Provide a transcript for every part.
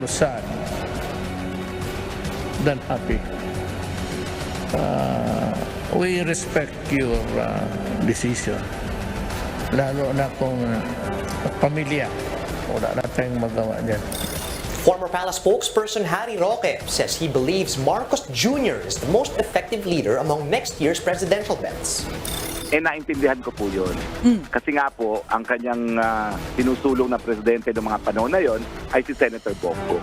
sad than happy. We respect your decision. Lalo na kung pamilya, wala na tayong magawa dyan. Former Palace spokesperson Harry Roque says he believes Marcos Jr. is the most effective leader among next year's presidential bets. Naintindihan ko po yun. Kasi nga po, ang kanyang sinusulong na presidente ng mga panahon na yon ay si Senator Bong Go.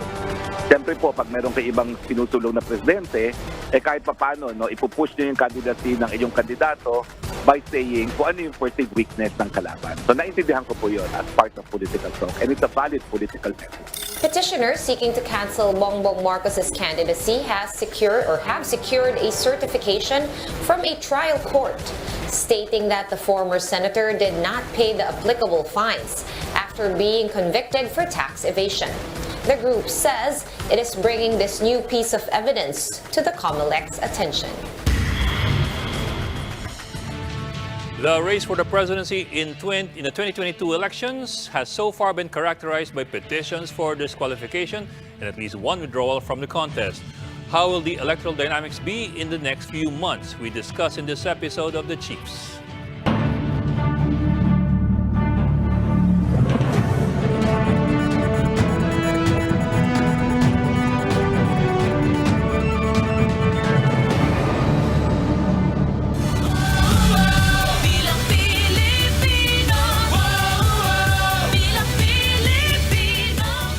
Siyempre po, pag meron kay ibang sinusulong na presidente, kahit paano, no, ipupush nyo yung candidacy ng inyong kandidato by saying kung ano yung perceived weakness ng kalaban. So naintindihan ko po yun as part of political talk, and it's a valid political message. Petitioners seeking to cancel Bongbong Marcos's candidacy have secured a certification from a trial court stating that the former senator did not pay the applicable fines after being convicted for tax evasion. The group says it is bringing this new piece of evidence to the COMELEC's attention. The race for the presidency in the 2022 elections has so far been characterized by petitions for disqualification and at least one withdrawal from the contest. How will the electoral dynamics be in the next few months? We discuss in this episode of The Chiefs.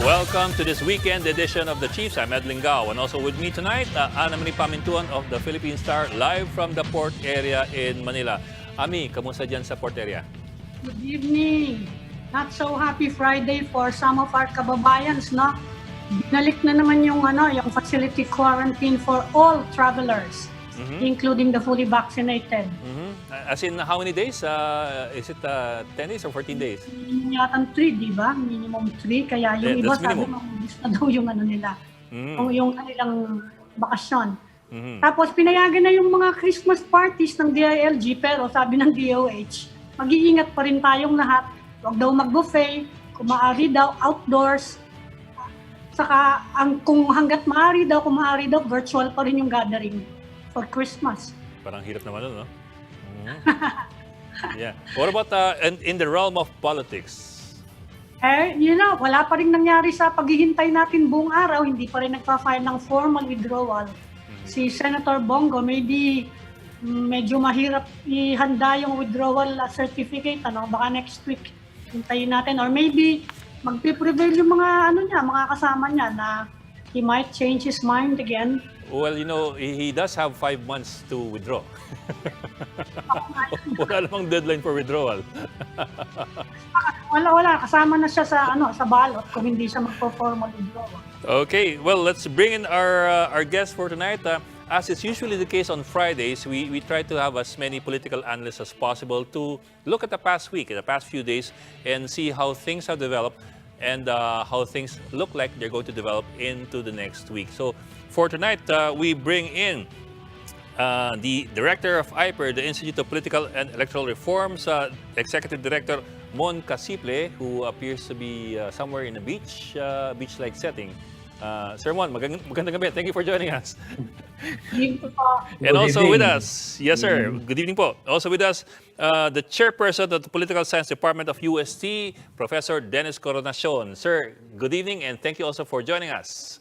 Welcome to this weekend edition of The Chiefs. I'm Ed Lingao, and also with me tonight, Ana Marie Pamintuan of the Philippine Star, live from the port area in Manila. Ami, kamusta dyan sa port area? Good evening. Not so happy Friday for some of our kababayans, no? Binalik na naman yung facility quarantine for all travelers, including the fully vaccinated. As in, how many days? Is it 10 days or 14 days? Yata 3, di ba? Minimum 3. Kaya yung iba sabi mabilis na daw yung nila. Yung kanilang bakasyon. Tapos pinayagan na yung mga Christmas parties ng DILG, pero sabi ng DOH, mag-iingat pa rin tayong lahat. Huwag daw mag-buffet, kung maaari daw outdoors. Saka kung hanggat maaari daw, virtual pa rin yung gathering for Christmas. Parang hirap naman no? Yeah. What about in the realm of politics? Wala pa rin nangyari sa paghihintay natin buong araw. Hindi pa rin nagpa-file ng formal withdrawal. Si Senator Bong Go, maybe medyo mahirap ihanda yung withdrawal certificate. Baka next week hintayin natin. Or maybe magpiprevail yung mga kasama niya na he might change his mind again. Well, he does have 5 months to withdraw. Wala namang deadline for withdrawal. Wala. Kasama na siya sa ballot kung hindi siya magpo-formal withdrawal. Okay, well, let's bring in our guest for tonight. As is usually the case on Fridays, we try to have as many political analysts as possible to look at the past week, the past few days, and see how things have developed and how things look like they're going to develop into the next week. So for tonight, we bring in the Director of IPER, the Institute of Political and Electoral Reforms, Executive Director Mon Casiple, who appears to be somewhere in a beach-like setting. Sir Mon, magandang gabi. Thank you for joining us. And also with us, yes sir, good evening po. Also with us, the Chairperson of the Political Science Department of UST, Professor Dennis Coronacion. Sir, good evening and thank you also for joining us.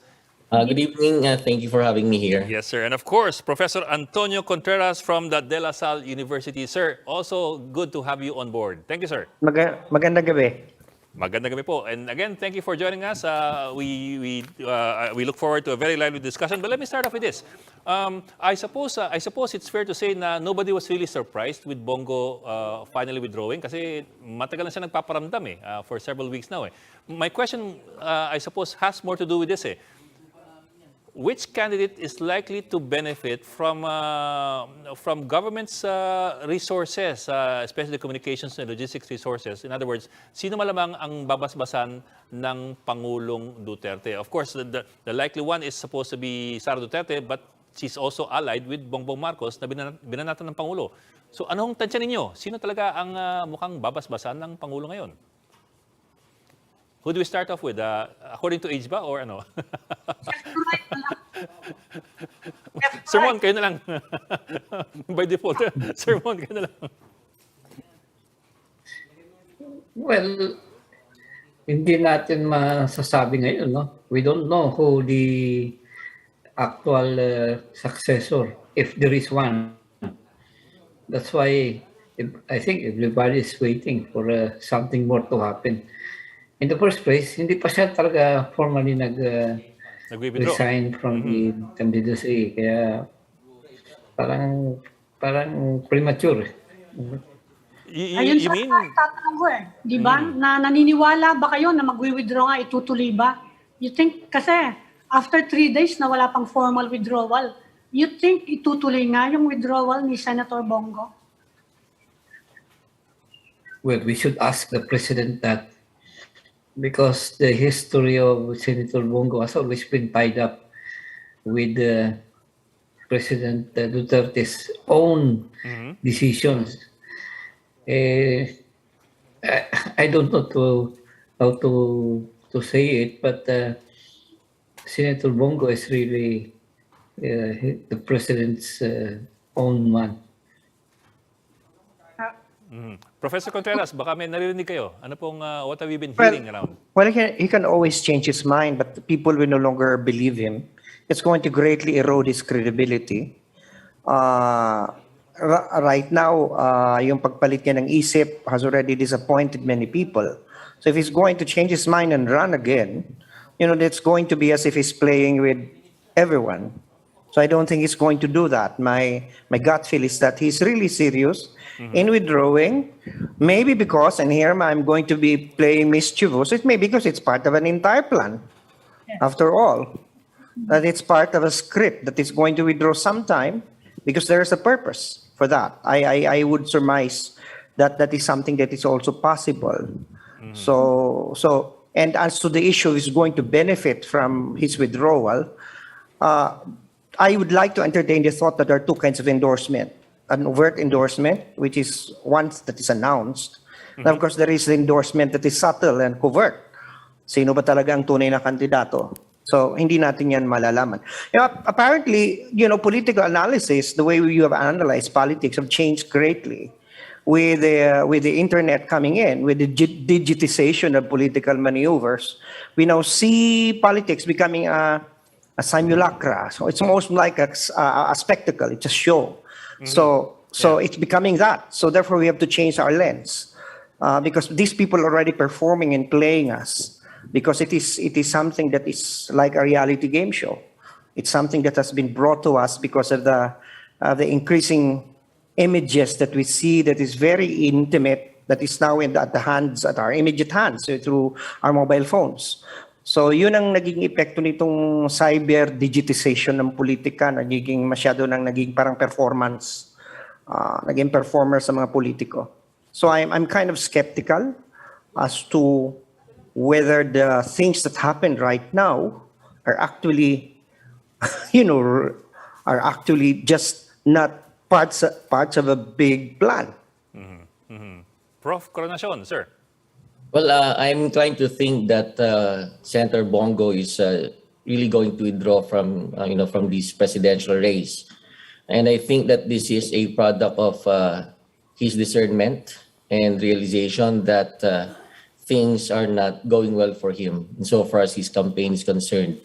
Good evening. Thank you for having me here. Yes, sir. And of course, Professor Antonio Contreras from the De La Salle University. Sir, also good to have you on board. Thank you, sir. Magandang gabi. Magandang gabi po. And again, thank you for joining us. We look forward to a very lively discussion. But let me start off with this. I suppose it's fair to say na nobody was really surprised with Bongo finally withdrawing kasi matagal na siya nagpaparamdam for several weeks now. My question, I suppose, has more to do with this. Which candidate is likely to benefit from government's resources, especially communications and logistics resources? In other words, sino malamang ang babasbasan ng Pangulong Duterte? Of course, the likely one is supposed to be Sara Duterte, but she's also allied with Bongbong Marcos na binanatan ng Pangulo. So anong tansya ninyo? Sino talaga ang mukhang babasbasan ng Pangulo ngayon? Who do we start off with? According to age ba or ano? Sir Mon, kayo na lang. By default, Sir Mon, kayo na lang. Well, hindi natin masasabi ngayon, no? We don't know who the actual successor, if there is one. That's why I think everybody is waiting for something more to happen. In the first place, hindi pa siya talaga formally nag-resign from the candidacy. Kaya parang premature. Ayun You sa mean? tatanong ko di ba? Na naniniwala ba kayo na magwi-withdraw nga, itutuloy ba? You think, kasi after 3 days na wala pang formal withdrawal, you think itutuloy nga yung withdrawal ni Senator Bongo? Well, we should ask the president that, because the history of Senator Bongo has always been tied up with President Duterte's own decisions. I don't know how to say it, but Senator Bongo is really the president's own man. Professor Contreras, baka may naririnig kayo. Ano pong, what have you been hearing around? Well, he can always change his mind, but the people will no longer believe him. It's going to greatly erode his credibility. Right now, yung pagpalit niya ng isip has already disappointed many people. So if he's going to change his mind and run again, that's going to be as if he's playing with everyone. So I don't think he's going to do that. My gut feel is that he's really serious in withdrawing. Maybe because, and here I'm going to be playing mischievous, it may be because it's part of an entire plan. After all, that it's part of a script that is going to withdraw sometime because there is a purpose for that. I would surmise that that is something that is also possible. So and as to the issue is going to benefit from his withdrawal, I would like to entertain the thought that there are two kinds of endorsement. An overt endorsement, which is one that is announced. And of course, there is the endorsement that is subtle and covert. Sino ba talaga ang tunay na kandidato? So, hindi natin yan malalaman. Apparently, political analysis, the way you have analyzed politics have changed greatly with the internet coming in, with the digitization of political maneuvers. We now see politics becoming a simulacra. So, it's almost like a spectacle. It's a show. So it's becoming that. So therefore, we have to change our lens because these people are already performing and playing us. Because it is something that is like a reality game show. It's something that has been brought to us because of the increasing images that we see that is very intimate, that is now at our immediate hands through our mobile phones. So yun ang naging epekto nitong cyber digitization ng politika, naging parang performance, naging performer sa mga politiko. So I'm kind of skeptical as to whether the things that happen right now are actually, are actually just not parts of a big plan. Prof. Coronation, sir. Well, I'm trying to think that Senator Bongo is really going to withdraw from from this presidential race, and I think that this is a product of his discernment and realization that things are not going well for him insofar as his campaign is concerned.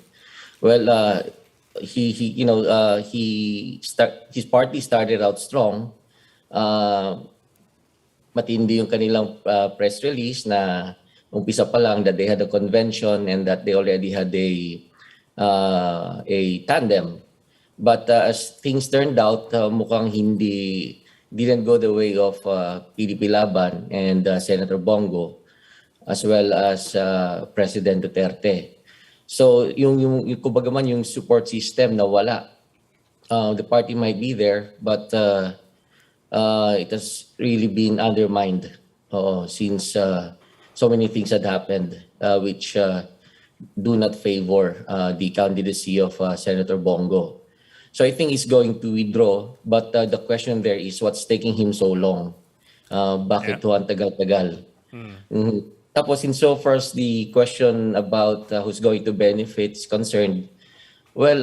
Well, his party started out strong. Matindi yung kanilang press release na umpisa pa lang that they had a convention and that they already had a tandem. But as things turned out, mukhang didn't go the way of PDP Laban and Senator Bongo, as well as President Duterte. So yung kumbaga man yung support system na wala. The party might be there, but it has really been undermined since so many things had happened which do not favor the candidacy of Senator Bongo. So I think he's going to withdraw, but the question there is what's taking him so long? Bakit to ang tagal-tagal? Tapos insofar as the question about who's going to benefit is concerned, well,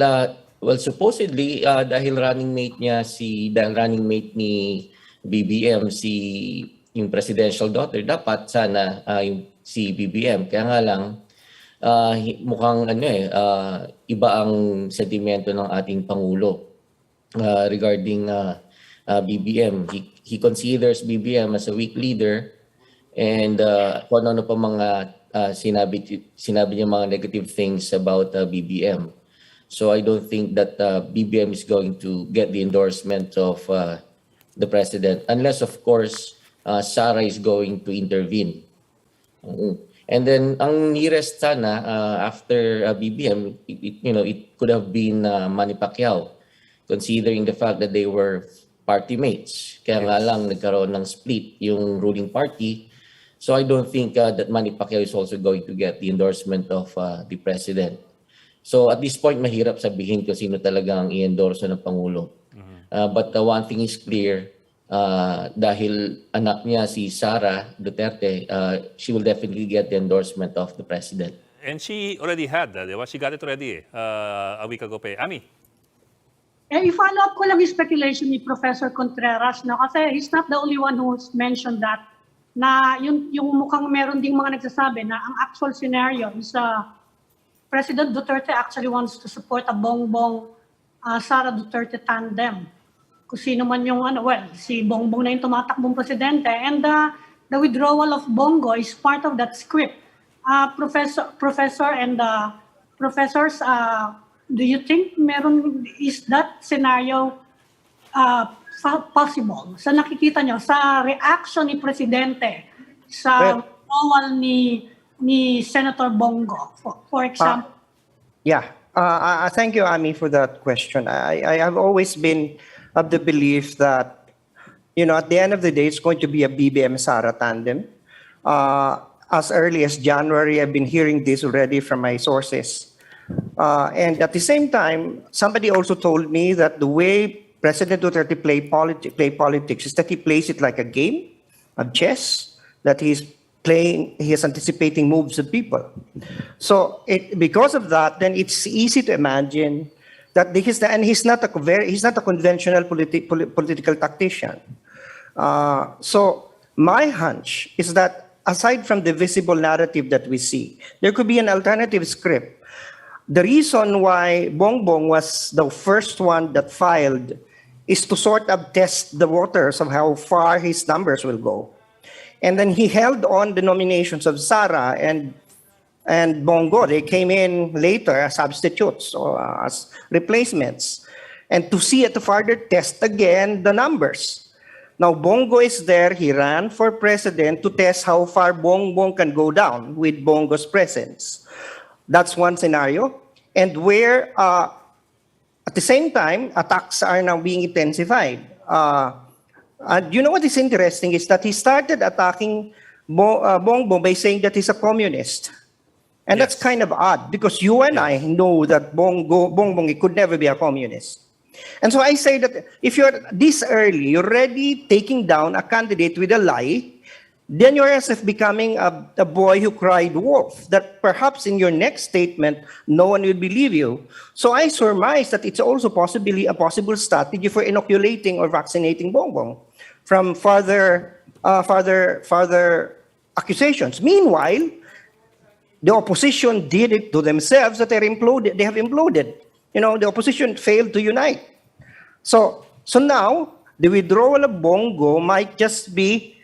supposedly dahil running mate ni BBM yung presidential daughter, dapat sana yung si BBM. Kaya nga lang mukhang iba ang sentimento ng ating pangulo regarding BBM. He considers BBM as a weak leader. And kung ano pa mga sinabi niya mga negative things about BBM. So I don't think that BBM is going to get the endorsement of the president unless, of course, Sara is going to intervene. And then ang nearest sana after BBM, it could have been Manny Pacquiao, considering the fact that they were party mates. Kaya nga lang nagkaroon ng split yung ruling party. So I don't think that Manny Pacquiao is also going to get the endorsement of the president. So at this point, mahirap sabihin kung sino talaga ang i-endorse ng Pangulo. But one thing is clear, dahil anak niya si Sara Duterte, she will definitely get the endorsement of the president. And she already had, di ba? She got it already a week ago pa. Ami? I-follow up ko lang yung speculation ni Professor Contreras, no? Kasi he's not the only one who's mentioned that, na yung mukhang meron ding mga nagsasabi na ang actual scenario is President Duterte actually wants to support a Bongbong Sara Duterte tandem. Kung sino man yung si Bongbong na yung tumatakbong presidente, and the withdrawal of Bongo is part of that script. Professor and professors, do you think is that scenario possible? Sa nakikita nyo, sa reaction ni Presidente, sa withdrawal ni Senator Bongo, for example? Thank you, Ami, for that question. I have always been of the belief that, at the end of the day, it's going to be a BBM-Sara tandem. As early as January, I've been hearing this already from my sources. And at the same time, somebody also told me that the way President Duterte play politics is that he plays it like a game of chess, that he is anticipating moves of people. So because of that, then it's easy to imagine that he's not a conventional political tactician. So my hunch is that aside from the visible narrative that we see, there could be an alternative script. The reason why Bongbong was the first one that filed is to sort of test the waters of how far his numbers will go. And then he held on the nominations of Sara and Bongo. They came in later as substitutes or as replacements. And to further test again the numbers. Now, Bongo is there. He ran for president to test how far Bongbong can go down with Bongo's presence. That's one scenario. And where, at the same time, attacks are now being intensified. You know what is interesting is that he started attacking Bongbong by saying that he's a communist. And that's kind of odd because you and I know that Bongbong could never be a communist. And so I say that if you're this early, you're already taking down a candidate with a lie, then you're as if becoming a boy who cried wolf, that perhaps in your next statement, no one will believe you. So I surmise that it's also possibly a possible strategy for inoculating or vaccinating Bongbong from further accusations. Meanwhile, the opposition did it to themselves that they have imploded. The opposition failed to unite. So now, the withdrawal of Bongo might just be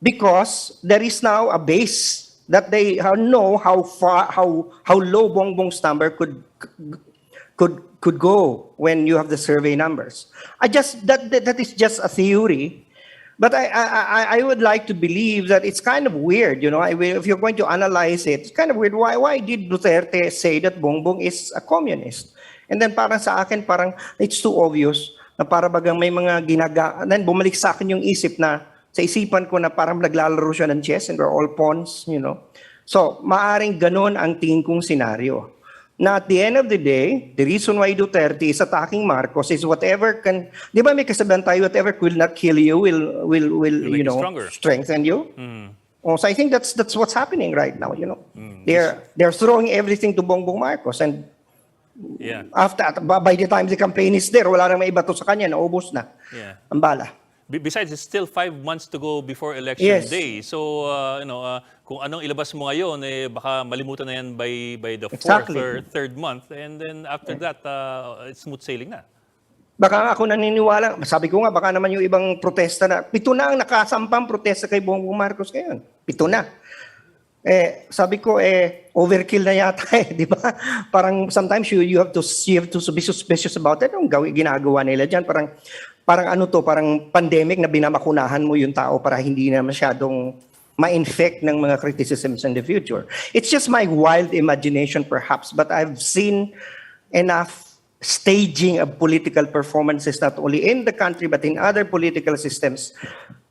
because there is now a base that they know how low Bongbong's number could go when you have the survey numbers. That is just a theory. But I would like to believe that it's kind of weird, if you're going to analyze it, it's kind of weird. Why did Duterte say that Bongbong is a communist? And then parang sa akin, parang it's too obvious na para bagang may mga then bumalik sa akin yung isip na, sa isipan ko na parang naglalaro siya ng chess and we're all pawns, So, maaring ganon ang tingin kong senaryo. Now, at the end of the day, the reason why Duterte is attacking Marcos is whatever can, di ba may kasabihan tayo, whatever will not kill you will strengthen you. So I think that's what's happening right now. They're throwing everything to Bongbong Marcos, and Yeah. by the time the campaign is there, wala nang maiba to sa kanya, naubos na. Yeah. Ang bala. Besides, it's still 5 months to go before election Yes. day. So, kung anong ilabas mo ngayon, baka malimutan na yan by the fourth Exactly. or third month. And then after that, it's smooth sailing na. Baka ako naniniwala, sabi ko nga, baka naman yung ibang protesta na, 7 na ang nakasampang protesta kay Bongbong Marcos ngayon. 7 na. Sabi ko, overkill na yata di ba? Parang sometimes you have to be suspicious about it. Yung ginagawa nila dyan, parang parang pandemic na binamakunahan mo yung tao para hindi na masyadong ma-infect ng mga criticisms in the future. It's just my wild imagination perhaps, but I've seen enough staging of political performances not only in the country but in other political systems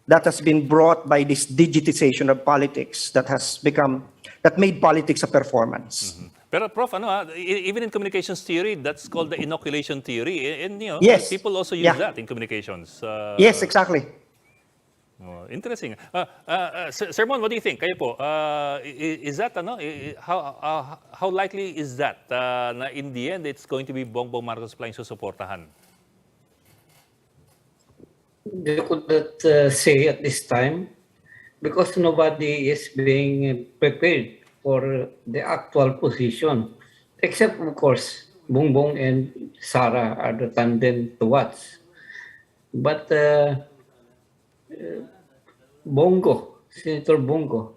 that has been brought by this digitization of politics that made politics a performance. Pero Prof, even in communications theory, that's called the inoculation theory. And Yes. people also use that in communications. Yes, exactly. Interesting. Sir Mon, what do you think? Kayo po, is that, how likely is that na in the end, it's going to be Bongbong Marcos playing susuportahan? They could not say at this time because nobody is being prepared for the actual position, except of course Bongbong and Sara are the tandem to watch. But Senator Bongo,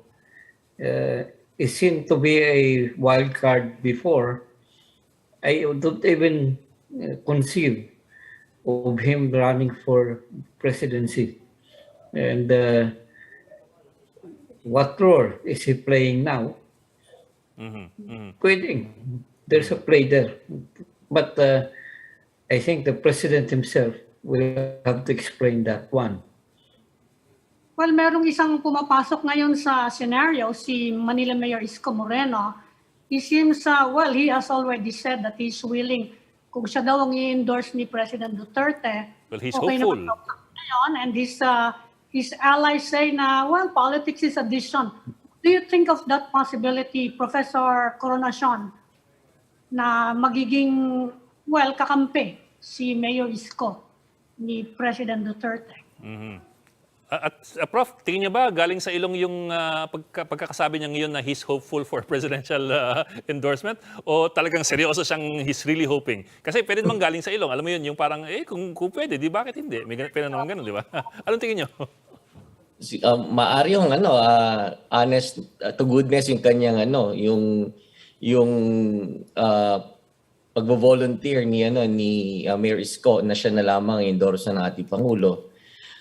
is seen to be a wild card before. I don't even conceive of him running for presidency. And what role is he playing now? Pwedeng. There's a play there. But I think the president himself will have to explain that one. Well, merong isang pumapasok ngayon sa scenario, si Manila Mayor Isko Moreno. He seems, he has already said that he's willing, kung siya daw ang i-endorse ni President Duterte, Well, he's okay hopeful. naman daw ngayon, and his allies say na, politics is addition. Do you think of that possibility, Professor Coronacion, na magiging, kakampi si Mayor Isko ni President Duterte? At Prof, tingin niyo ba galing sa ilong yung pagkakasabi niya ngayon na he's hopeful for presidential endorsement? O talagang seryoso siyang he's really hoping? Kasi pwede naman galing sa ilong. Alam mo yun, yung parang, kung pwede, bakit hindi? May pwede naman ganun, di ba? Anong tingin niyo? Maari yung honest to goodness yung kanyang yung pagvo-volunteer ni Mayor Isko na siya na lamang endorse ng ating Pangulo.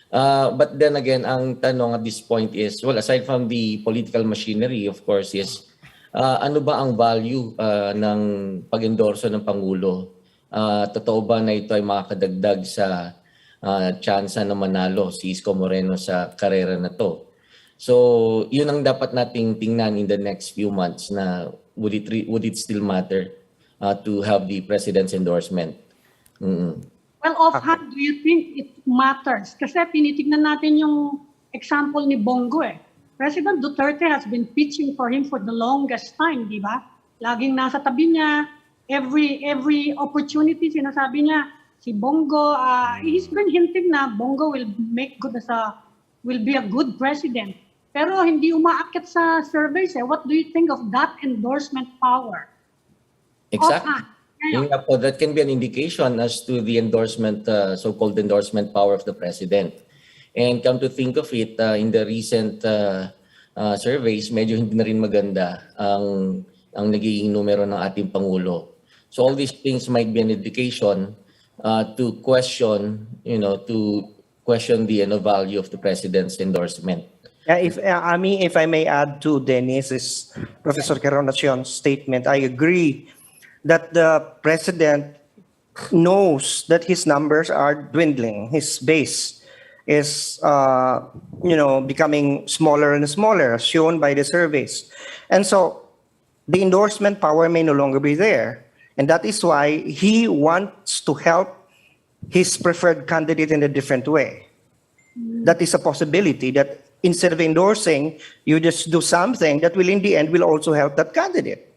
But then again, ang tanong at this point is, aside from the political machinery, of course, is ano ba ang value ng pag-endorso ng Pangulo? Totoo ba na ito ay makakadagdag sa tsansa na manalo si Isko Moreno sa karera na to? So, yun ang dapat nating tingnan in the next few months na would it still matter to have the president's endorsement? Well, offhand, do you think it matters? Kasi pinitignan natin yung example ni Bongo President Duterte has been pitching for him for the longest time, di ba? Laging nasa tabi niya, every opportunity sinasabi niya, si Bongo, he's been hinting na Bongo will be a good president. Pero hindi umaakit sa surveys What do you think of that endorsement power? Exactly. That can be an indication as to the endorsement, so-called endorsement power of the president. And come to think of it, in the recent surveys, medyo hindi na rin maganda ang nagiging numero ng ating Pangulo. So all these things might be an indication to question the value of the president's endorsement. Yeah, if I may add to Dennis's Professor Coronacion's statement, I agree that the president knows that his numbers are dwindling. His base is, becoming smaller and smaller, as shown by the surveys. And so the endorsement power may no longer be there. And that is why he wants to help his preferred candidate in a different way. That is a possibility that instead of endorsing, you just do something that will in the end will also help that candidate,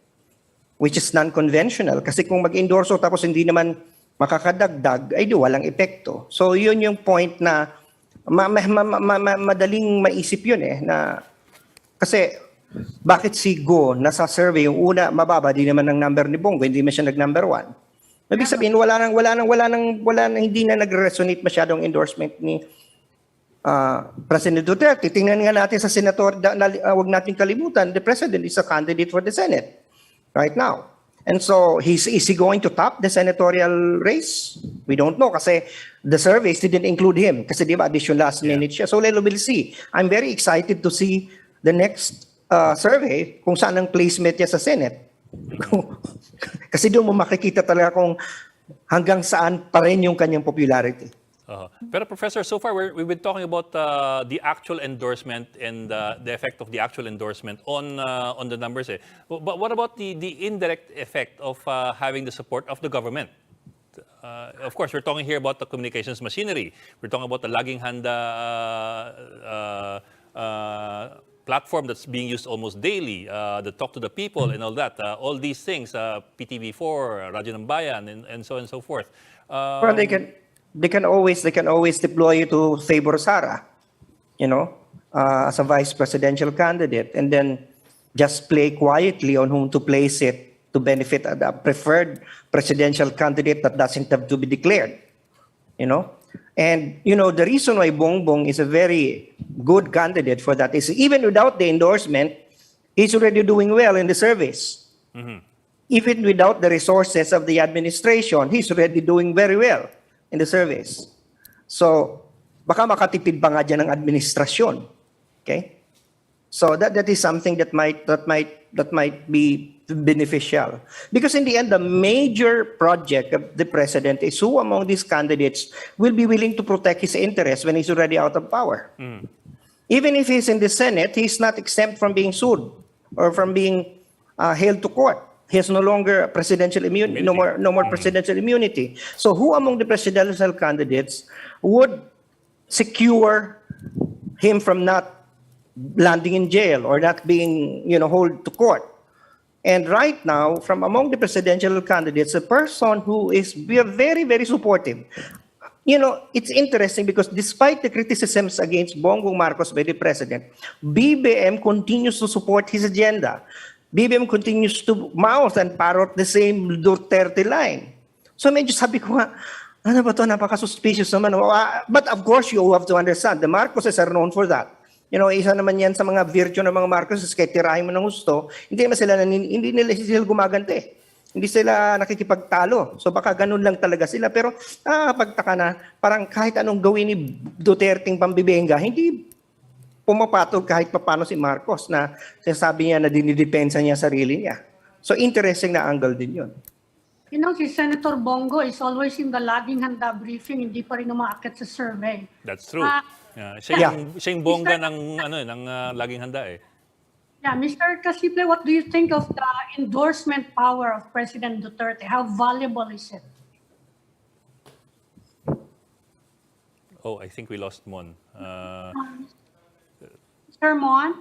which is non-conventional. Kasi kung mag-endorso tapos hindi naman makakadagdag, ay di walang epekto. So yun yung point na madaling maisip yun na kasi bakit si Go nasa survey yung una mababa, di naman ang number ni Bongo, hindi man siya nag-number 1. Ibig sabihin wala nang hindi na nag-resonate masyadong endorsement ni President Duterte. Tingnan nga natin sa senator, wag natin kalimutan, the president is a candidate for the Senate right now. And so, is he going to top the senatorial race? We don't know kasi the surveys didn't include him kasi di ba addition last minute siya. So, we'll see. I'm very excited to see the next survey kung saan ang placement niya sa Senate. Kasi doon mo makikita talaga kung hanggang saan pa rin yung kanyang popularity. Pero Professor, so far we've been talking about the actual endorsement and the effect of the actual endorsement on the numbers. But what about the indirect effect of having the support of the government? Of course, we're talking here about the communications machinery. We're talking about the laging handa platform that's being used almost daily, the talk to the people and all that. All these things, PTV4, Radyo ng Bayan, and so on and so forth. Well, they can always deploy you to favor Sara, as a vice presidential candidate, and then just play quietly on whom to place it to benefit a preferred presidential candidate that doesn't have to be declared, And, the reason why Bongbong is a very good candidate for that is even without the endorsement, he's already doing well in the surveys. Mm-hmm. Even without the resources of the administration, he's already doing very well in the surveys. So, baka makatipid pa nga dyan ng administrasyon. Okay? So that is something that might be beneficial. Because in the end, the major project of the president is who among these candidates will be willing to protect his interests when he's already out of power. Mm. Even if he's in the Senate, he's not exempt from being sued or from being held to court. He has no longer presidential immunity, no more presidential immunity. So who among the presidential candidates would secure him from not landing in jail or not being, hauled to court? And right now, from among the presidential candidates, a person who is very, very supportive. It's interesting because despite the criticisms against Bongbong Marcos by the president, BBM continues to support his agenda. BBM continues to mouth and parrot the same Duterte line. So medyo sabi ko nga, ano ba ito, napaka-suspicious naman. But of course, you have to understand, the Marcoses are known for that. Isa naman yan sa mga virtue ng mga Marcoses, kahit tirahin mo ng gusto, hindi nila sila gumagante. Hindi sila nakikipagtalo. So baka ganun lang talaga sila. Pero pagtaka na, parang kahit anong gawin ni Duterteng pambibenga, hindi pumapatol kahit papano si Marcos na sinasabi niya na dinidepensa niya sarili niya. So interesting na angle din yun. Si Senator Bongo is always in the laging handa briefing, hindi pa rin umaakit sa survey. That's true. Siya yung bongga ng laging handa eh. Yeah, Mr. Casiple, what do you think of the endorsement power of President Duterte? How valuable is it? Oh, I think we lost Mon. Sir Mon?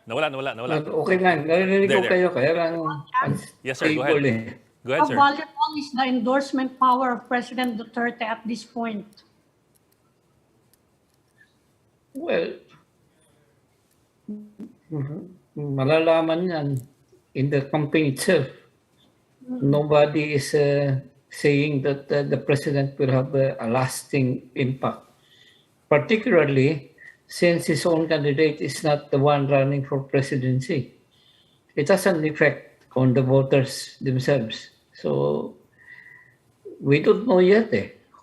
Nawala. Okay lang, narinig ko kayo, kaya lang yes, sir, go ahead. Go ahead, sir. How valuable is the endorsement power of President Duterte at this point? Well, malalaman yan in the campaign itself. Nobody is saying that the president will have a lasting impact, particularly since his own candidate is not the one running for presidency. It has an effect on the voters themselves. So we don't know yet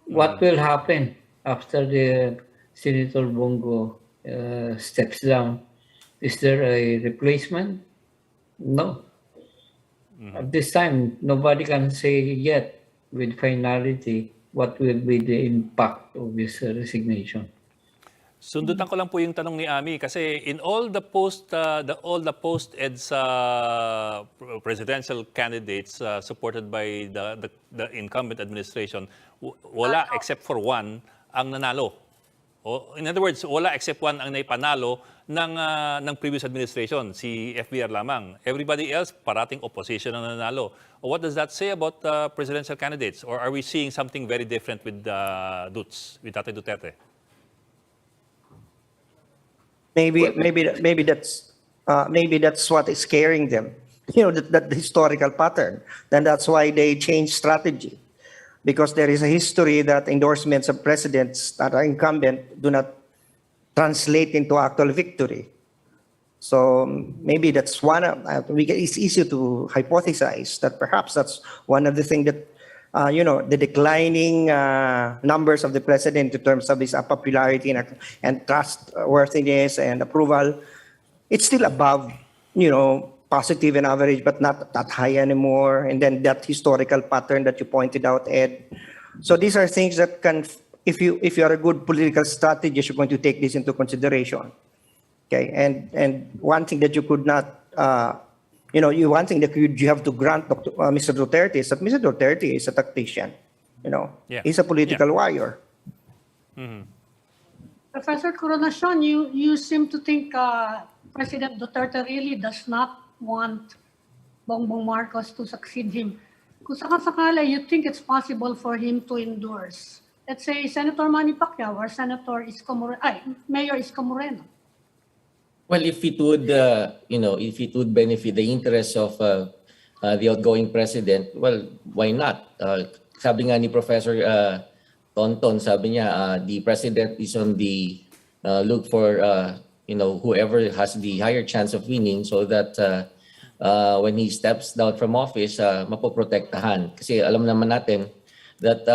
what will happen after the Senator Bongo steps down. Is there a replacement? No. At this time, nobody can say yet with finality what will be the impact of this resignation. Sundutan ko lang po yung tanong ni Ami kasi in all the post-EDSA presidential candidates supported by the incumbent administration, wala except for one ang nanalo. O, in other words, wala except one ang naipanalo ng previous administration, si FBR lamang. Everybody else, parating opposition ang nanalo. What does that say about presidential candidates? Or are we seeing something very different with Tate Duterte? Maybe that's what is scaring them. You know, that historical pattern. Then that's why they change strategy. Because there is a history that endorsements of presidents that are incumbent do not translate into actual victory. So maybe that's one of, it's easy to hypothesize that perhaps that's one of the things that, the declining numbers of the president in terms of his popularity and trustworthiness and approval, it's still above, positive and average, but not that high anymore. And then that historical pattern that you pointed out, Ed. So these are things that can, if you are a good political strategist, you're going to take this into consideration. Okay, and one thing that you could not, one thing that you have to grant Mr. Duterte is that Mr. Duterte is a tactician. He's a political warrior. Mm-hmm. Professor Coronacion, you seem to think President Duterte really does not want Bongbong Marcos to succeed him. Kung sakasakala, you think it's possible for him to endorse, let's say, Senator Manny Pacquiao or Mayor Isko Moreno? Well, if it would benefit the interests of the outgoing president, well, why not? Sabi nga ni Professor Tonton, sabi niya, the president is on the look for whoever has the higher chance of winning, so that when he steps down from office, mapoprotektahan. Kasi alam naman natin that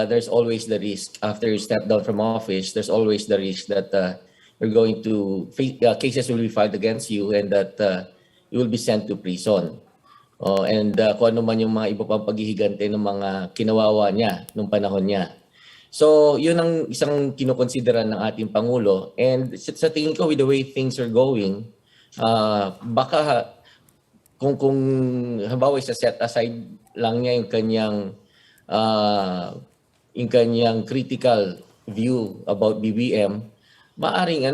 there's always the risk after you step down from office, there's always the risk that you're going to cases will be filed against you and that you will be sent to prison. And kung ano man yung mga iba pang paghihigante ng mga kinawawa niya nung panahon niya. So, yun ang isang kinukonsidera ng ating Pangulo. And sa tingin ko, with the way things are going, baka kung halimbawa sa set aside lang niya yung kanyang critical view about BBM, maaring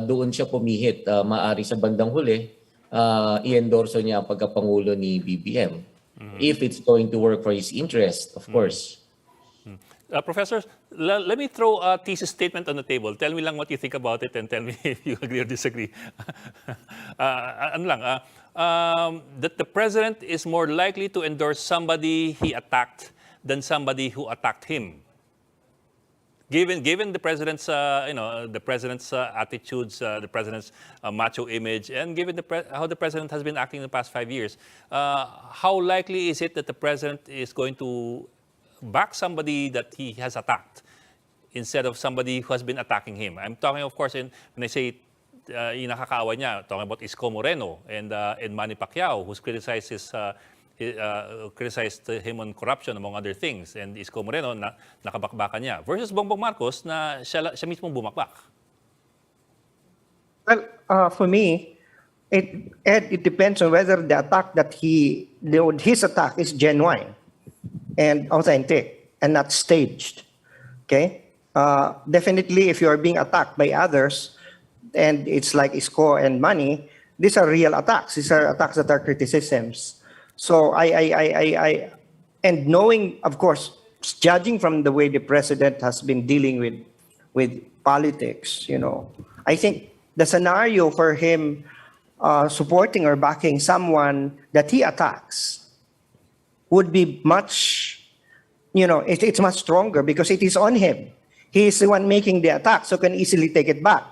doon siya pumihit, maaring sa bandang huli, i-endorso niya ang pagkapangulo ni BBM. If it's going to work for his interest, of course. Professors, let me throw a thesis statement on the table. Tell me lang what you think about it and tell me if you agree or disagree. That the president is more likely to endorse somebody he attacked than somebody who attacked him. Given the president's attitudes, the president's macho image, and given how the president has been acting in the past 5 years, how likely is it that the president is going to back somebody that he has attacked instead of somebody who has been attacking him? I'm talking, of course, when I say yung nakakaawa niya, talking about Isko Moreno and Manny Pacquiao, who's criticized him on corruption, among other things. And Isko Moreno, nakabakbakan niya. Versus Bongbong Marcos, na siya mismo bumakbak. Well, for me, it depends on whether the attack his attack is genuine and authentic and not staged. Okay? Definitely, if you are being attacked by others, and it's like Isko and Manny, these are real attacks. These are attacks that are criticisms. So and knowing, of course, judging from the way the president has been dealing with politics, I think the scenario for him supporting or backing someone that he attacks would be much, it's much stronger because it is on him. He is the one making the attack, so can easily take it back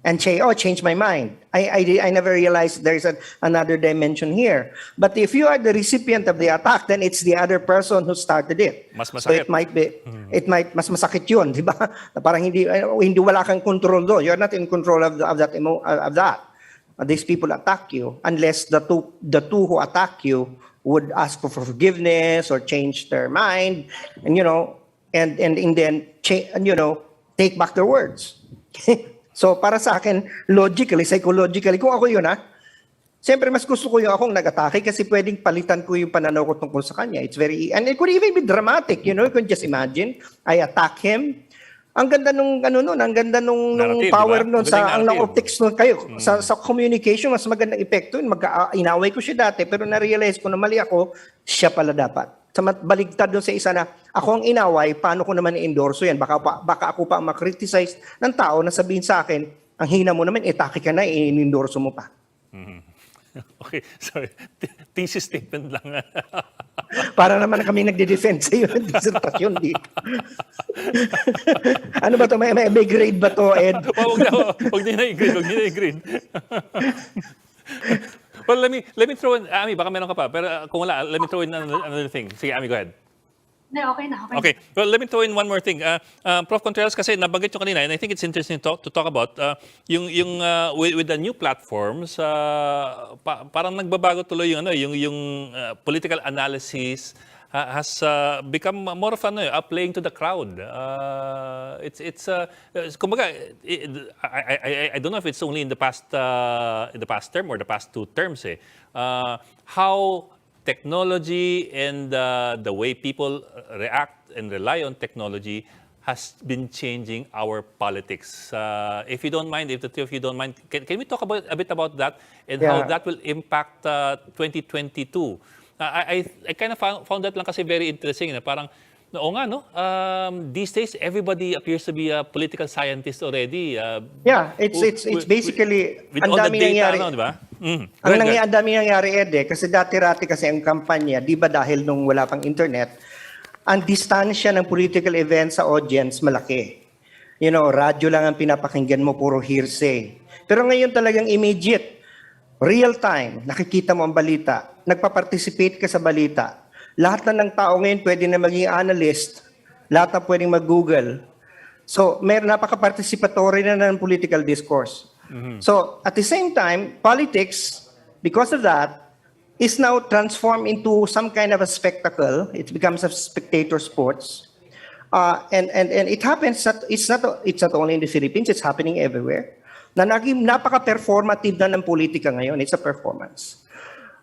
and say, change my mind. I never realized there's another dimension here. But if you are the recipient of the attack, then it's the other person who started it. Mas masakit. So it might mas masakit yun, di ba? Parang hindi wala kang control do. You're not in control of that. These people attack you unless the two who attack you would ask for forgiveness or change their mind, and then take back their words. So para sa akin, logically, psychologically, kung ako yun siyempre mas gusto ko yung akong nag-atake kasi pwedeng palitan ko yung pananaw ko tungkol sa kanya. And it could even be dramatic, you can just imagine. I attack him, Ang ganda nung ano nun, ang ganda nung Narrative, power diba? nun Magandang sa ang narrative. optics nun kayo sa communication, mas magandang epekto yun. Inaway ko siya dati pero na-realize ko na mali ako, siya pala dapat. Sa baligtad dun sa isa na ako ang inaway, paano ko naman i-endorso yan? Baka ako pa ang makriticize ng tao na sabihin sa akin, ang hina mo naman, taki ka na, i-endorso mo pa. Okay, sorry. Thesis statement lang. Para naman kami nagde-defend sa iyo ng disertasyon dito. Ano ba to? May grade ba to, Ed? Huwag niyo na i-grade. Well, let me throw in, Ami, baka meron ka pa. Pero kung wala, let me throw in another thing. Sige, Ami, go ahead. Hindi, okay na. Okay. Well, let me throw in one more thing. Prof. Contreras, kasi nabanggit nyo kanina, and I think it's interesting to talk about, with the new platforms, parang nagbabago tuloy yung political analysis has become more of a playing to the crowd. Kumbaga, I don't know if it's only in the past term or the past 2 terms. How technology and the way people react and rely on technology has been changing our politics. If you don't mind, if the two of you don't mind, can we talk a bit about that and how that will impact 2022? I kind of found that lang kasi very interesting. Na parang, oo nga, no? These days, everybody appears to be a political scientist already. It's basically with ang all the dami data, nangyari. di ba? Ang dami nangyari, Ed, kasi dati-rati kasi ang kampanya, di ba dahil nung wala pang internet, ang distansya ng political event sa audience malaki. Radyo lang ang pinapakinggan mo, puro hearsay. Pero ngayon talagang immediate, real time, nakikita mo ang balita, nagpa-participate ka sa balita. Lahat na ng tao ngayon pwede na maging analyst, lahat na pwedeng mag-Google. So, napaka-participatory na ng political discourse. So, at the same time, politics, because of that, is now transformed into some kind of a spectacle. It becomes a spectator sports. And it happens, it's not only in the Philippines, it's happening everywhere. Na naging napaka-performative na ng politika ngayon. It's a performance.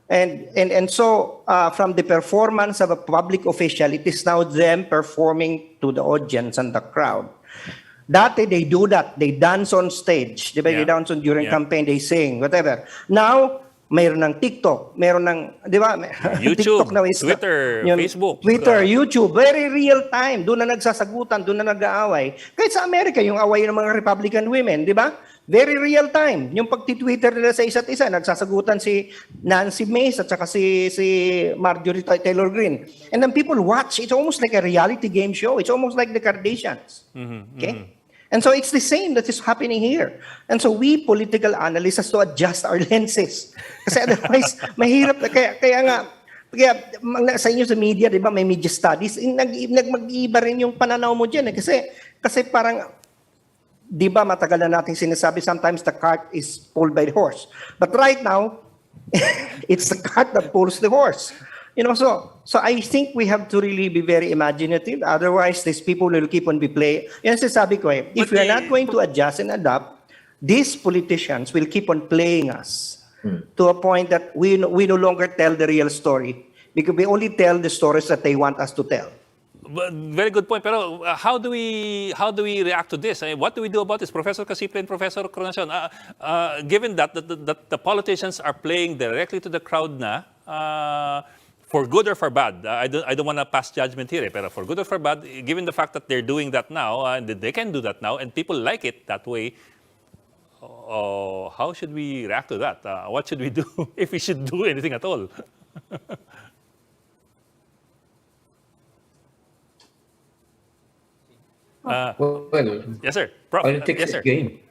And so, from the performance of a public official, it is now them performing to the audience and the crowd. Dati, they do that. They dance on stage. Di ba? They dance during campaign, they sing, whatever. Now, mayroon ng TikTok, mayroon ng, di ba? YouTube, TikTok now is, Twitter, Facebook. Twitter, YouTube, very real time. Doon na nagsasagutan, doon na nag-aaway. Kahit sa Amerika, yung away ng mga Republican women, di ba? Very real time. Yung pagti-Twitter nila sa isa't isa, nagsasagutan si Nancy Mace at saka si Marjorie Taylor Greene. And then people watch. It's almost like a reality game show. It's almost like the Kardashians. Okay? And so it's the same that is happening here. And so we political analysts has to adjust our lenses. Kasi otherwise, mahirap. Kaya sa inyo sa media, di ba, may media studies, mag-iiba rin yung pananaw mo dyan. Kasi parang, di ba, matagal na nating sinasabi, sometimes the cart is pulled by the horse. But right now, it's the cart that pulls the horse. So I think we have to really be very imaginative. Otherwise, these people will keep on playing. Yan sasabi ko if we are not going to adjust and adapt, these politicians will keep on playing us to a point that we no longer tell the real story because we only tell the stories that they want us to tell. Very good point. Pero how do we react to this? What do we do about this, Professor Casiple and Professor Coronation? Given that the politicians are playing directly to the crowd na, for good or for bad, I don't want to pass judgment here, pero for good or for bad, given the fact that they're doing that now, and they can do that now, and people like it that way, how should we react to that? What should we do if we should do anything at all? Yes, sir. Prof. Politics Yes, sir. is game.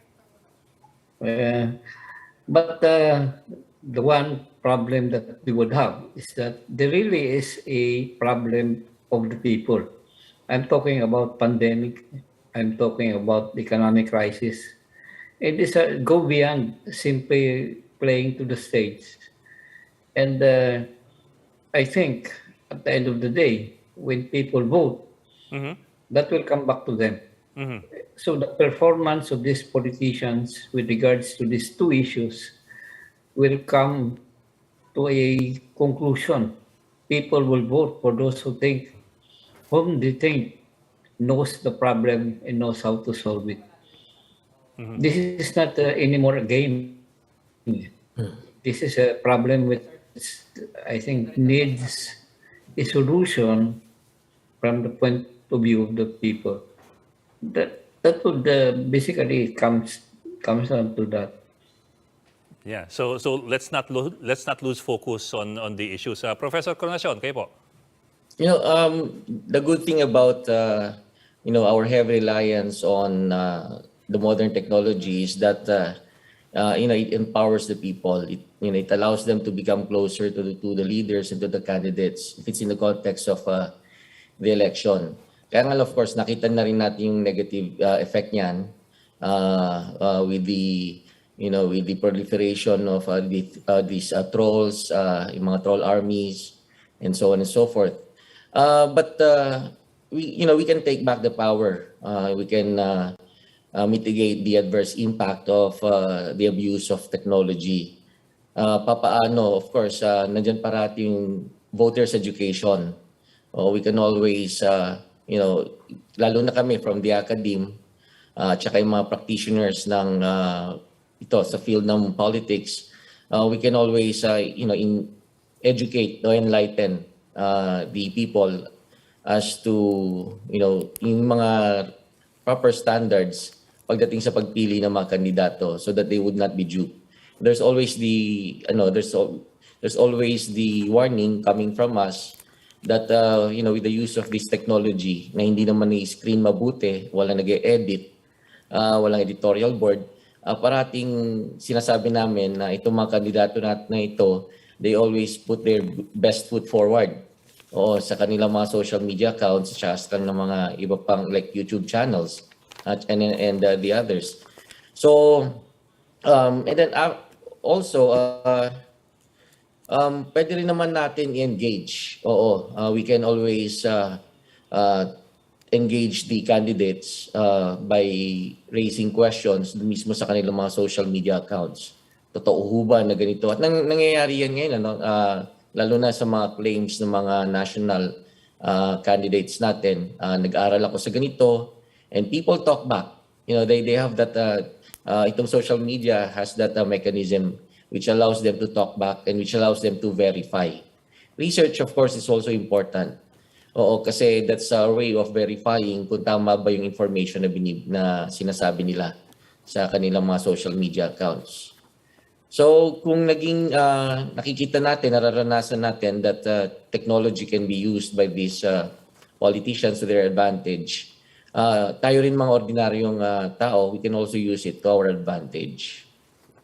But the one problem that we would have is that there really is a problem of the people. I'm talking about pandemic. I'm talking about the economic crisis. It is go beyond simply playing to the stage. And I think at the end of the day, when people vote, that will come back to them. So the performance of these politicians with regards to these two issues will come to a conclusion. People will vote for those whom they think knows the problem and knows how to solve it. This is not anymore a game. This is a problem which I think needs a solution from the point of view of the people. That would basically comes down to that. Yeah. So let's not lose focus on the issues. Professor Coronation, kayo po. The good thing about our heavy reliance on the modern technology is that it empowers the people. It allows them to become closer to the leaders and to the candidates if it's in the context of the election. Kaya nga, of course, nakita na rin natin yung negative effect niyan with the proliferation of these trolls, yung mga troll armies, and so on and so forth. But we can take back the power. We can mitigate the adverse impact of the abuse of technology. Papaano, of course, nandyan parati yung voters' education. We can always, lalo na kami from the academe, tsaka yung mga practitioners ng sa field ng politics, we can always, educate or enlighten the people as to, yung mga proper standards pagdating sa pagpili ng mga kandidato so that they would not be duped. There's always there's always the warning coming from us that with the use of this technology na hindi naman i-screen mabuti, walang nag-e-edit, walang editorial board, parating sinasabi namin na itong mga kandidato na ito, they always put their best foot forward sa kanilang mga social media accounts, sa kanilang mga iba pang like YouTube channels and the others. So and then also pwede rin naman natin i-engage. We can always engage the candidates by raising questions mismo sa kanilang mga social media accounts. Totoo ho ba na ganito? At nangyayari yan ngayon, lalo na sa mga claims ng mga national candidates natin. Nag-aral ako sa ganito, and people talk back. They have that, itong social media has that mechanism which allows them to talk back and which allows them to verify. Research, of course, is also important. Kasi that's a way of verifying kung tama ba yung information na sinasabi nila sa kanilang mga social media accounts. So kung naging nakikita natin, nararanasan natin that technology can be used by these politicians to their advantage, tayo rin mga ordinaryong tao, we can also use it to our advantage.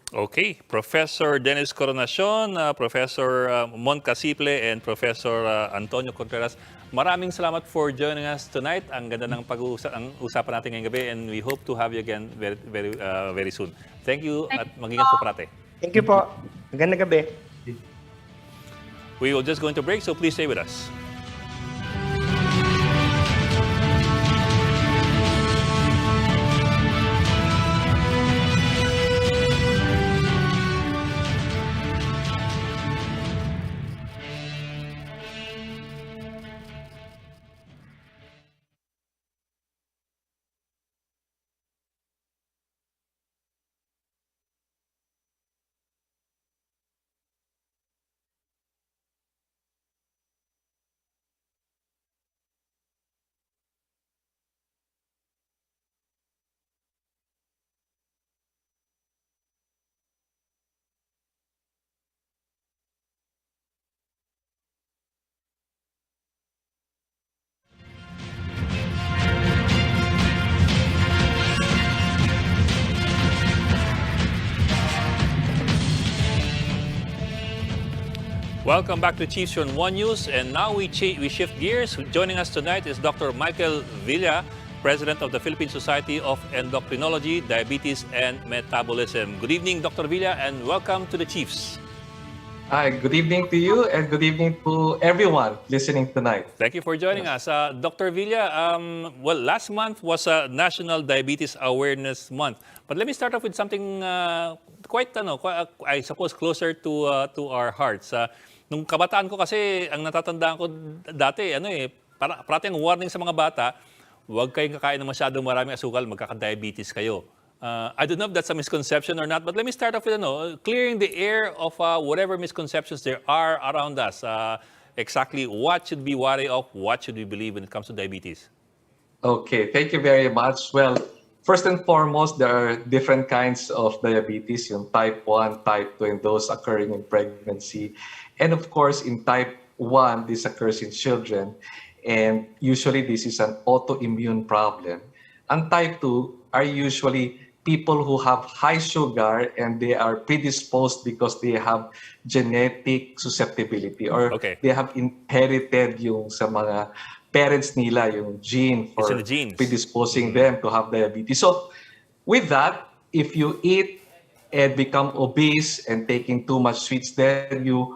Okay, Professor Dennis Coronation, Professor Mon Casiple, and Professor Antonio Contreras, maraming salamat for joining us tonight. Ang ganda ng pag-uusapan natin ngayong gabi, and we hope to have you again very soon. Thank you at mag-ingat po parate. Thank you po. Magandang gabi. We will just go into break, so please stay with us. Welcome back to Chiefs on One News, and now we shift gears. Joining us tonight is Dr. Michael Villa, President of the Philippine Society of Endocrinology, Diabetes, and Metabolism. Good evening, Dr. Villa, and welcome to the Chiefs. Hi, good evening to you, and good evening to everyone listening tonight. Thank you for joining us. Dr. Villa, last month was National Diabetes Awareness Month. But let me start off with something quite, I suppose, closer to our hearts. Nung kabataan ko kasi, ang natatandaan ko dati, parati ang warning sa mga bata, huwag kayong kakain ng masyadong maraming asukal, magkaka-diabetes kayo. I don't know if that's a misconception or not, but let me start off with clearing the air of whatever misconceptions there are around us. Exactly what should we worry of, what should we believe when it comes to diabetes? Okay, thank you very much. Well, first and foremost, there are different kinds of diabetes, yung type 1, type 2, and those occurring in pregnancy. And of course, in type 1, this occurs in children. And usually this is an autoimmune problem. And type 2 are usually people who have high sugar and they are predisposed because they have genetic susceptibility or they have inherited yung sa mga parents nila yung gene for predisposing them to have diabetes. So with that, if you eat and become obese and taking too much sweets, then you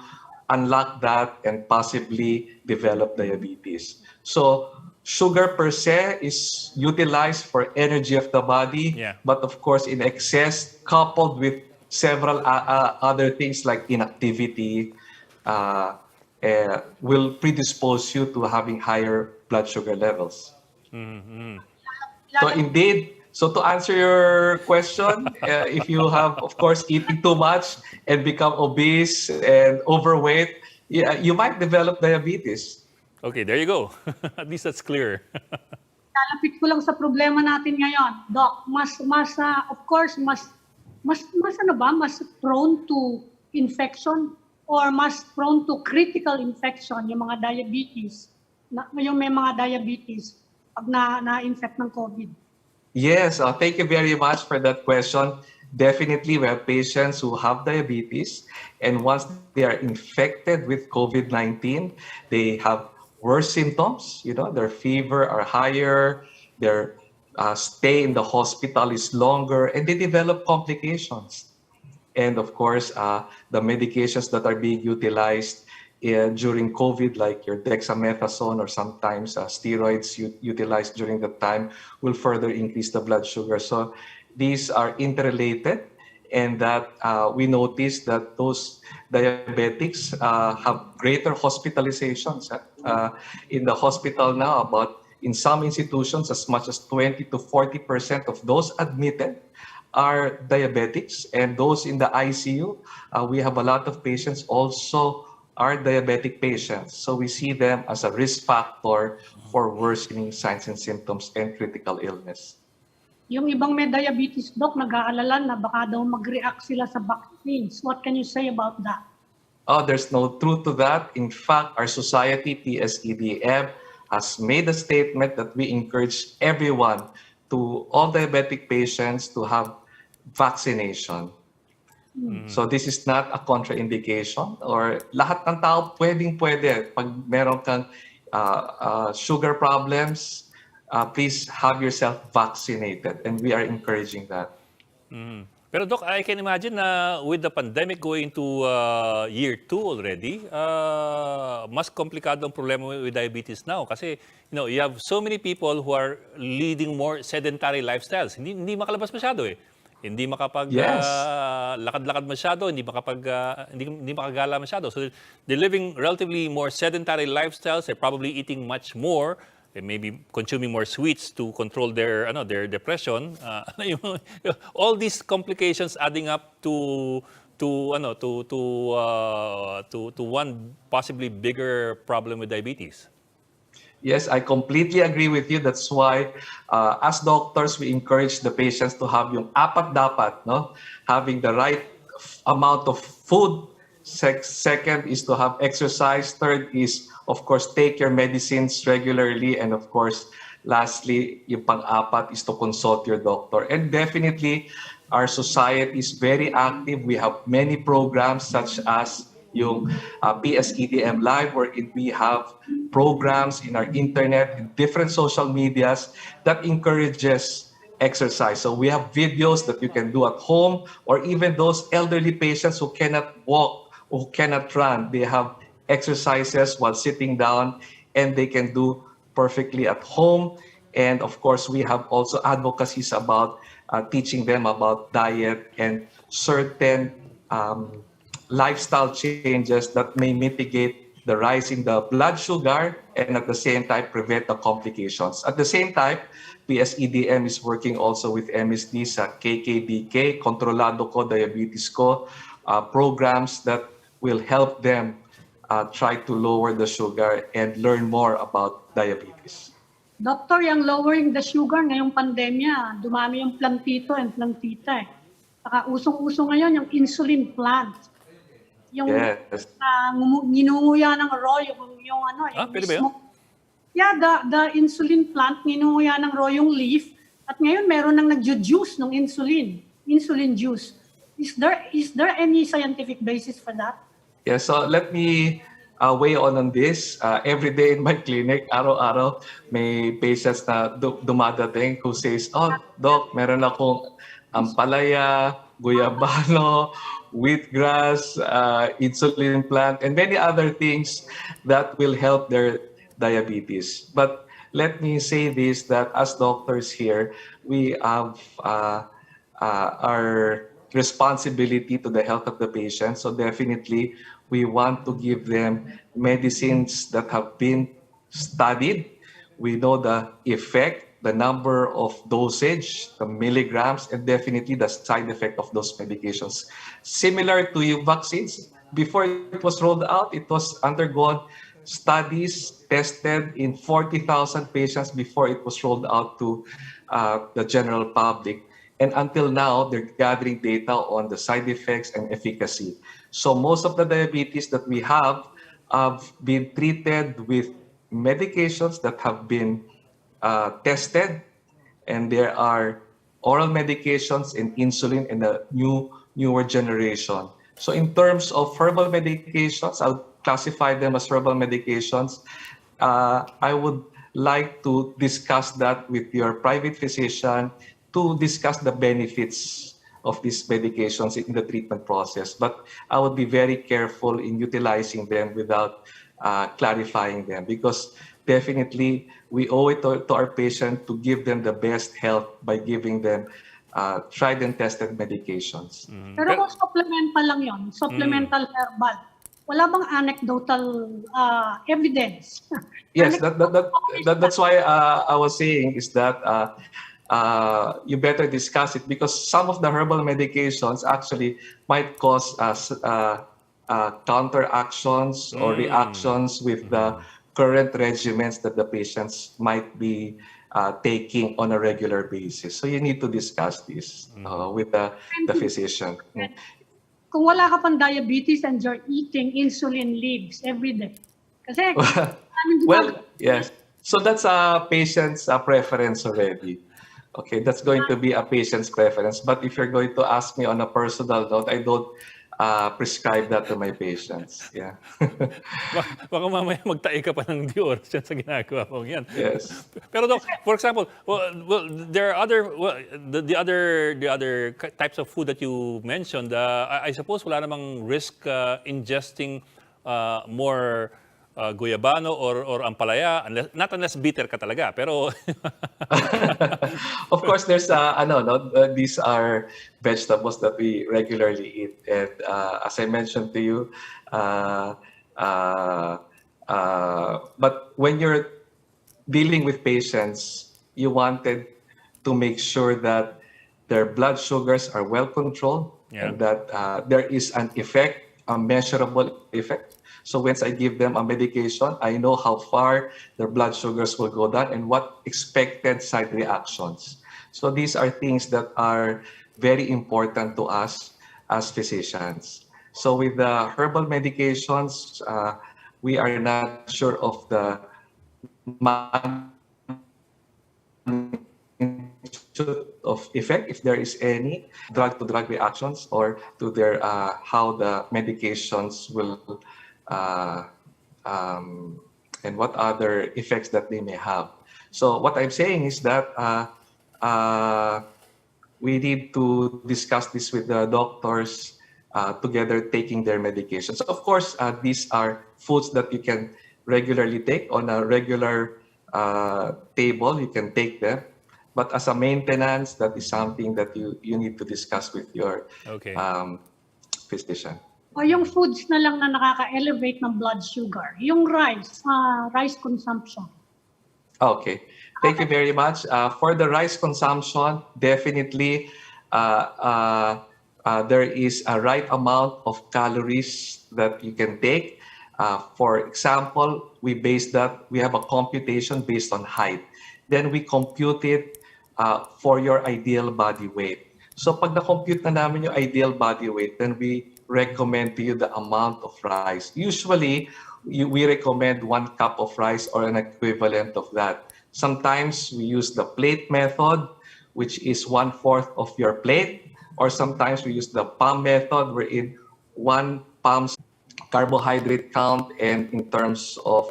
unlock that and possibly develop diabetes. So sugar per se is utilized for energy of the body, but of course in excess, coupled with several other things like inactivity, will predispose you to having higher blood sugar levels. So indeed, so to answer your question, if you have, of course, eating too much and become obese and overweight, you might develop diabetes. Okay, there you go. At least that's clear. Lalapit ko lang sa problema natin ngayon, Doc. Mas prone to infection or mas prone to critical infection yung mga diabetes, yung may mga diabetes pag na-infect ng COVID? Yes, thank you very much for that question. Definitely, we have patients who have diabetes, and once they are infected with COVID-19, they have worse symptoms. You know, their fever are higher, their stay in the hospital is longer, and they develop complications. And of course, the medications that are being utilized during COVID, like your dexamethasone or sometimes steroids utilized during that time, will further increase the blood sugar. So these are interrelated, and that we notice that those diabetics have greater hospitalizations. In the hospital now, in some institutions, as much as 20 to 40% of those admitted are diabetics, and those in the ICU, we have a lot of patients also are diabetic patients. So we see them as a risk factor for worsening signs and symptoms and critical illness. Yung ibang may diabetes, Doc, nag-aalala na baka daw mag-react sila sa vaccines. What can you say about that? Oh, there's no truth to that. In fact, our society, PSEDM, has made a statement that we encourage everyone, to all diabetic patients, to have vaccination. So this is not a contraindication, or lahat ng tao pwedeng-pwede. Pag meron kang sugar problems, please have yourself vaccinated, and we are encouraging that. Pero Doc, I can imagine na with the pandemic going to year 2 already, mas komplikado ang problema with diabetes now kasi you have so many people who are leading more sedentary lifestyles. Hindi makalabas masyado eh. Hindi lakad-lakad masyado, hindi makagala masyado. So they're living relatively more sedentary lifestyles. They're probably eating much more. They may be consuming more sweets to control their depression. All these complications adding up to one possibly bigger problem with diabetes. Yes, I completely agree with you. That's why, as doctors, we encourage the patients to have yung apat dapat, no? Having the right amount of food. Second is to have exercise. Third is, of course, take your medicines regularly. And of course, lastly, yung pang-apat is to consult your doctor. And definitely, our society is very active. We have many programs such as yung PSEDM Live, where we have programs in our internet and different social medias that encourages exercise. So we have videos that you can do at home, or even those elderly patients who cannot walk, who cannot run. They have exercises while sitting down, and they can do perfectly at home. And of course, we have also advocacies about teaching them about diet and certain lifestyle changes that may mitigate the rise in the blood sugar, and at the same time prevent the complications. At the same time, PSEDM is working also with MSD sa KKDK, Kontrolado Ko, Diabetes Ko, programs that will help them try to lower the sugar and learn more about diabetes. Doctor, yung lowering the sugar ngayong pandemya, dumami yung plantito and plantita. Saka usong-uso ngayon yung insulin plant. Yung Yes. nginunguya ng raw, yung ano, yung pwede ba yun? Yeah, the insulin plant, nginunguya ng raw yung leaf. At ngayon meron nang nagjo-juice ng insulin juice. Is there any scientific basis for that? Yeah, so let me weigh on this. Every day in my clinic, araw-araw, may patients na dumadating who says, "Oh, Doc, meron akong ampalaya, guyabano, wheatgrass, insulin plant, and many other things that will help their diabetes." But let me say this, that as doctors here, we have our responsibility to the health of the patient. So definitely, we want to give them medicines that have been studied. We know the effect, the number of dosage, the milligrams, and definitely the side effect of those medications. Similar to your vaccines, before it was rolled out, it was undergone studies, tested in 40,000 patients before it was rolled out to the general public. And until now, they're gathering data on the side effects and efficacy. So most of the diabetes that we have been treated with medications that have been tested, and there are oral medications and insulin in the newer generation. So in terms of herbal medications, I'll classify them as herbal medications. I would like to discuss that with your private physician to discuss the benefits of these medications in the treatment process. But I would be very careful in utilizing them without clarifying them, because definitely we owe it to our patient to give them the best health by giving them tried and tested medications. Pero kung supplemental lang yon, supplemental herbal, wala bang anecdotal evidence? Yes, that's why I was saying is that you better discuss it, because some of the herbal medications actually might cause counteractions or reactions with the current regimens that the patients might be taking on a regular basis. So you need to discuss this with the physician. Kung wala ka pang diabetes and you're eating insulin leaves every day. Kasi, Well, yes. So that's a patient's preference already. Okay, that's going to be a patient's preference. But if you're going to ask me on a personal note, I don't prescribe that to my patients. Yeah. Baka mamaya magtae ka pa ng di oras yan sa ginagawa mo yan. Yes. Pero Doc, for example, well, there are the other types of food that you mentioned. I suppose wala namang risk ingesting more guyabano or ampalaya, unless bitter ka talaga. Pero Of course, there's these are vegetables that we regularly eat, and as I mentioned to you, but when you're dealing with patients, you wanted to make sure that their blood sugars are well controlled, and that there is an effect, a measurable effect. So once I give them a medication, I know how far their blood sugars will go down and what expected side reactions. So these are things that are very important to us as physicians. So with the herbal medications, we are not sure of the magnitude of effect, if there is any drug-to-drug reactions, or to their how the medications will and what other effects that they may have. So what I'm saying is that we need to discuss this with the doctors together taking their medications. Of course, these are foods that you can regularly take on a regular table. You can take them. But as a maintenance, that is something that you need to discuss with your physician. O yung foods na lang na nakaka-elevate ng blood sugar. Yung rice consumption. Okay. Thank you very much. For the rice consumption, definitely there is a right amount of calories that you can take. For example, we have a computation based on height. Then we compute it for your ideal body weight. So pag na-compute na namin yung ideal body weight, then we recommend to you the amount of rice. Usually, we recommend 1 cup of rice or an equivalent of that. Sometimes we use the plate method, which is 1/4 of your plate, or sometimes we use the palm method, wherein 1 palm's carbohydrate count and in terms of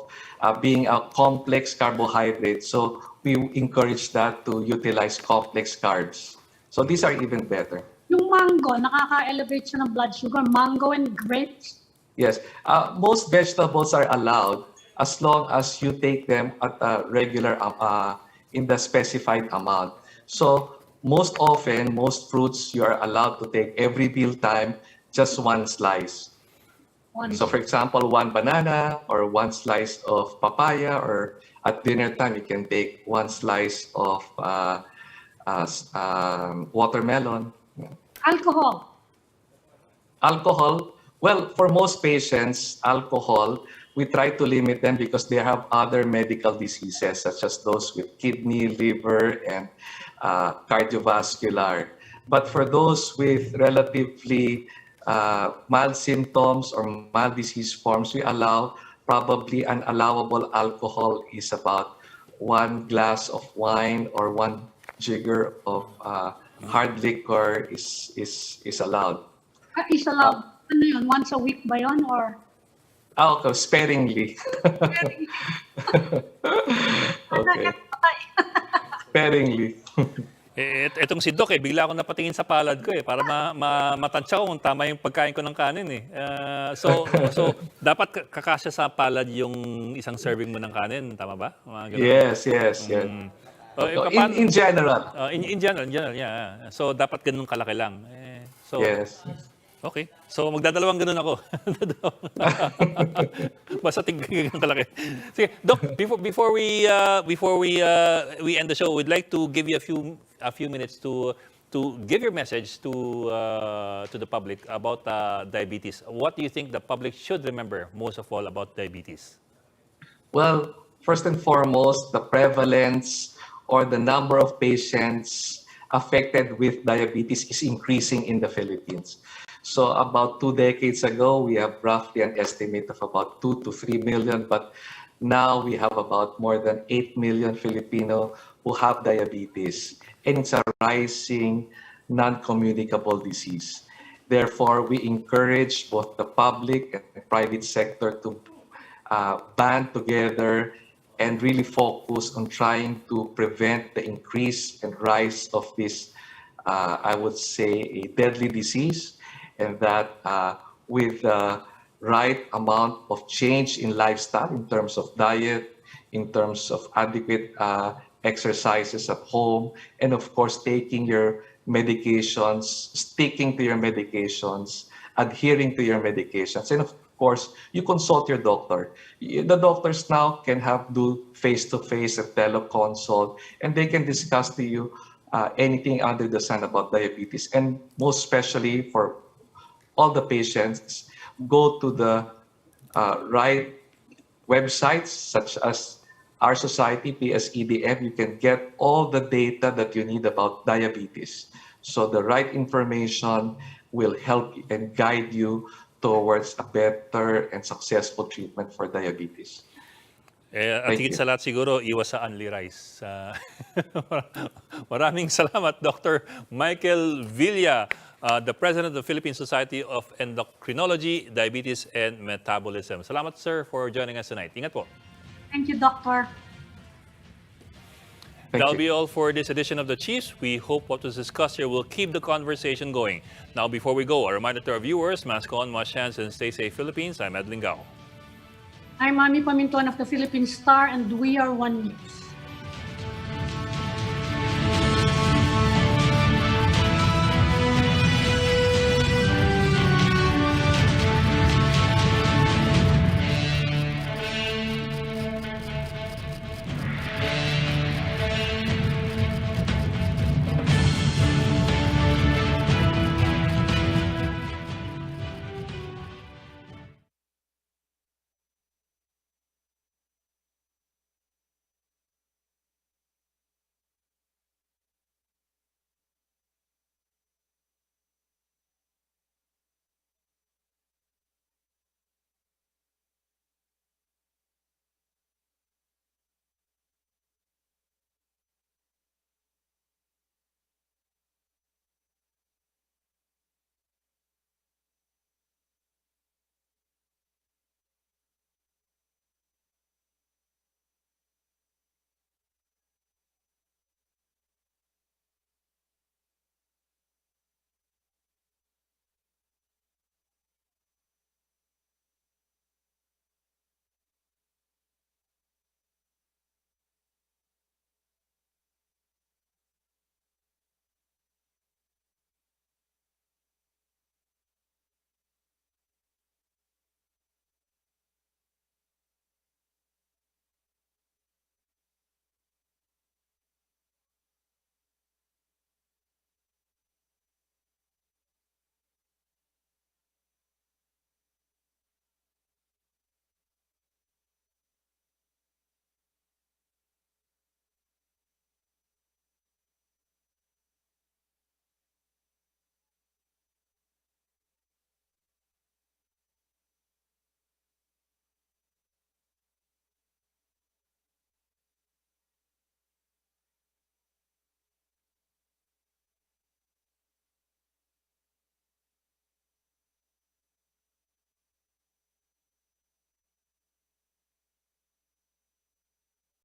being a complex carbohydrate. So we encourage that to utilize complex carbs. So these are even better. Yung mango, nakaka-elevate siya ng blood sugar. Mango and grapes. Yes, most vegetables are allowed as long as you take them at a regular, in the specified amount. So most often, most fruits you are allowed to take every meal time, just 1 slice. So for example, 1 banana or 1 slice of papaya, or at dinner time, you can take 1 slice of watermelon. Alcohol. Alcohol, well, for most patients, alcohol, we try to limit them because they have other medical diseases, such as those with kidney, liver, and cardiovascular. But for those with relatively mild symptoms or mild disease forms, we allow probably an allowable alcohol is about 1 glass of wine or 1 jigger of hard liquor is allowed. Is allowed. Ano yun? Once a week ba yun? Or? Okay, sparingly. Okay. Sparingly. Etong si Doc, bigla ako napatingin sa palad ko para matansya ko kung tama yung pagkain ko ng kanin So dapat kakasya sa palad yung isang serving mo ng kanin, tama ba? Yes. In general. In general, yeah. So dapat ganun kalaki lang. Yes. Okay. So magdadalawang ganun ako. Basta tingnan kalaki. Sige, Doc, before we end the show, we'd like to give you a few minutes to give your message to the public about diabetes. What do you think the public should remember most of all about diabetes? Well, first and foremost, the prevalence or the number of patients affected with diabetes is increasing in the Philippines. So about 2 decades ago, we have roughly an estimate of about 2 to 3 million, but now we have about more than 8 million Filipino who have diabetes, and it's a rising non-communicable disease. Therefore, we encourage both the public and the private sector to band together and really focus on trying to prevent the increase and rise of this, I would say, a deadly disease. And that with the right amount of change in lifestyle, in terms of diet, in terms of adequate exercises at home, and of course, taking your medications, sticking to your medications, adhering to your medications. And of course, you consult your doctor. The doctors now can do face-to-face and teleconsult, and they can discuss to you anything under the sun about diabetes. And most especially for all the patients, go to the right websites such as our society, PSEDM. You can get all the data that you need about diabetes. So the right information will help and guide you towards a better and successful treatment for diabetes. At higit sa lahat siguro, iwas sa only rice. Maraming salamat, Dr. Michael Villa, the President of the Philippine Society of Endocrinology, Diabetes, and Metabolism. Salamat, sir, for joining us tonight. Ingat po. Thank you, Doctor. That'll be all for this edition of The Chiefs. We hope what was discussed here will keep the conversation going. Now, before we go, a reminder to our viewers, mask on, wash hands, and stay safe, Philippines. I'm Edlin Gao. I'm Mami Pamintuan of the Philippine Star, and we are One News.